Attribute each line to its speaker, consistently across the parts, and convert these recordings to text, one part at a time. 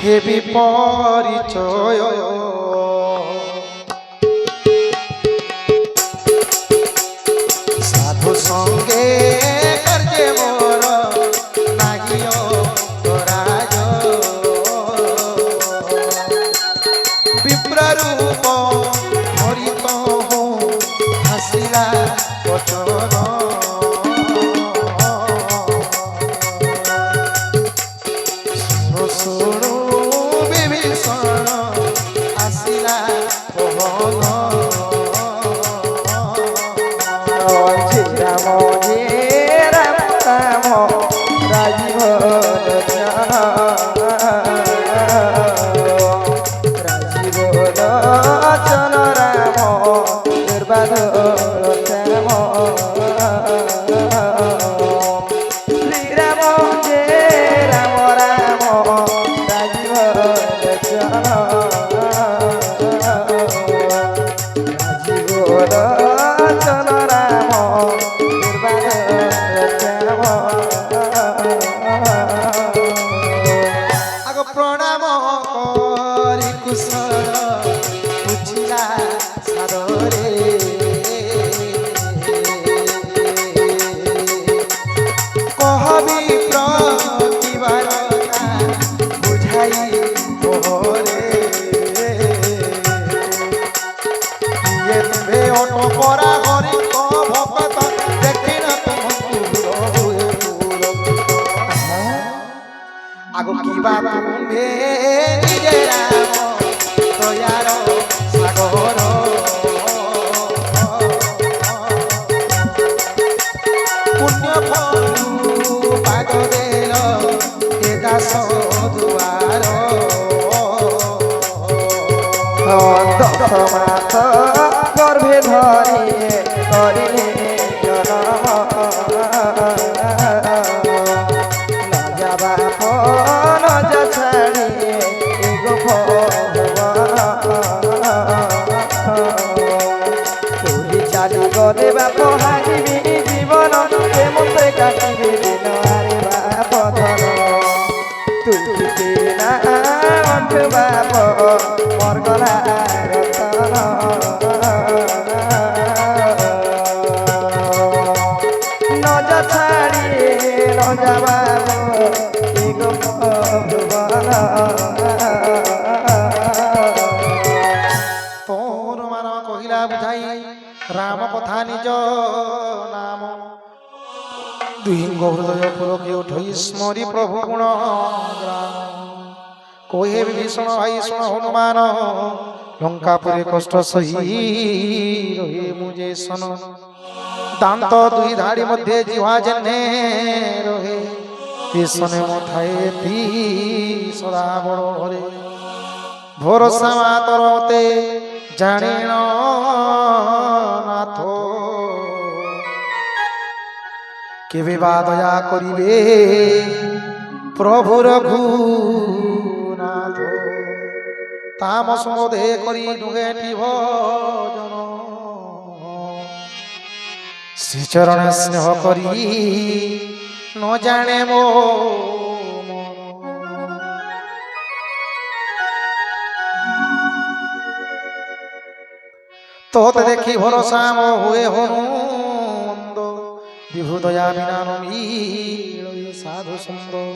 Speaker 1: Heavy পরিচয় সাধু সঙ্গে কার্যে মোর নাহিও তোরাজ বিপ্র রূপ হরিত হাসিলা বচন শুণু বিভীষণ আসিলা পবন রাম রাম রাজীব রাজীব লোচন রাম দুর্বাধ শ্যাম শ্রীরাম যে রাম রাম রাজীব লোচন রাজীব লোচন রাম দুর্বাধ শ্যাম আগ প্রণাম করি কুশল বুঝিলা সাদরে কহবি প্রতিবারতা বুঝাই মোহরে ইয়ে তুমে অটো পরা হরি ভকত দেখিন আগ কিবা তুমি নিজে রাম দয়ার সাগর পুণ্য ফলু পাগ দেল এ দাস দুয়ার দশ মাস গর্ভে ধরি করিলে জনম লজা বাপ লজা ছাড়ি তুই চালি গলে বাপ হারিবি জীবন মতে কাটিবি দিন আরে বাপ ধন তুই না অন্ঠ বাপ মর গলা রতন নজা ছাড়ি নজা বাপ তোর মান কহিলা বুঝাই রাম কথা নিজ নাম দুহিঙ্গ হৃদয় পুলকে উঠই স্মরি প্রভু গুণ কহে বিভীষণ ভাই শুণ হনুমান লঙ্কাপুরে কষ্ট সহি রহে মুজে শোন দান্ত দুই ধাড়ি মধ্যে জিহ্বা জেনে রহে পিছনে মথায় তি সদা বড় হরে ভরসা মাতরতে জানিন নাথ কেবে বা দয়া করিবে প্রভু রঘুনাথ তামস মোধে করি দুহেটি ভজন শ্রীচরণে স্নেহ করি ন জানে মো তোতে দেখি ভরসা মো হুয়ে হনুমন্দ বিভু দয়া বিনা নমিল সাধু সুন্দর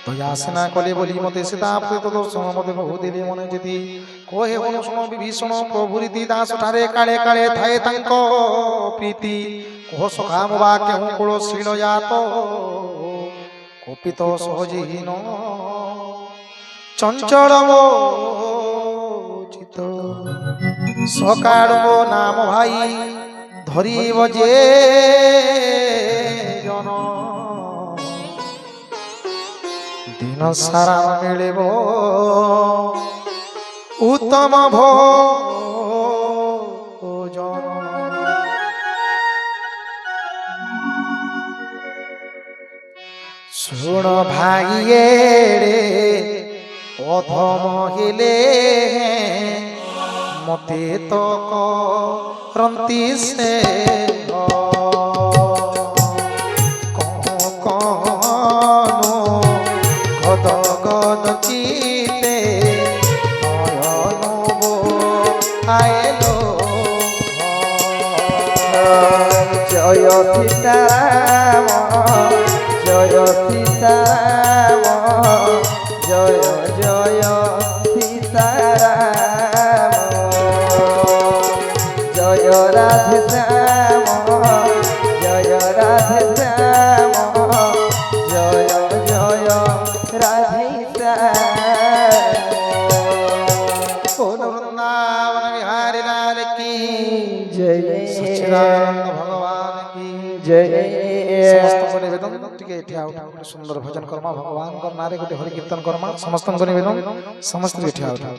Speaker 1: দয়া সেনা কলে বলি মতে সীতা প্রীত দর্শন মতে বহু দিলে মনে যেতি কহে অনুশোণ বিভীষণ প্রভু রীতি দাস ঠারে কাଳେ কাଳେ থায়ে তাঙ্ক প্রীতি কহ সখা মোবা কেহু কুଳ শ্রীল জাত কপিত সহজহীন চঞ্চল চিত সকাল নাম ভাই ধরিব যে জন দিন সারা মিলিব উত্তম ভোজন শুণ ভাইয়ে রে অধম হেলে মতে তো করন্তি সে গদ গদ চিতে
Speaker 2: জয় সীতারাম জয় সীতারাম জয় জয় সীতারাম জয় রাধে শ্যাম জয় রাধে শ্যাম জয় জয় রাধে শ্যাম।
Speaker 1: बोलो वृंदावन बिहारी लाल की
Speaker 2: जय
Speaker 1: सच्चिदानंद भगवान की
Speaker 2: जय
Speaker 1: समस्त को निवेदन टिके ठिया उठा सुंदर भजन कर्मा भगवान कर नारे गोटे हरि कीर्तन कर्मा समस्त को निवेदन समस्त ठिया उठा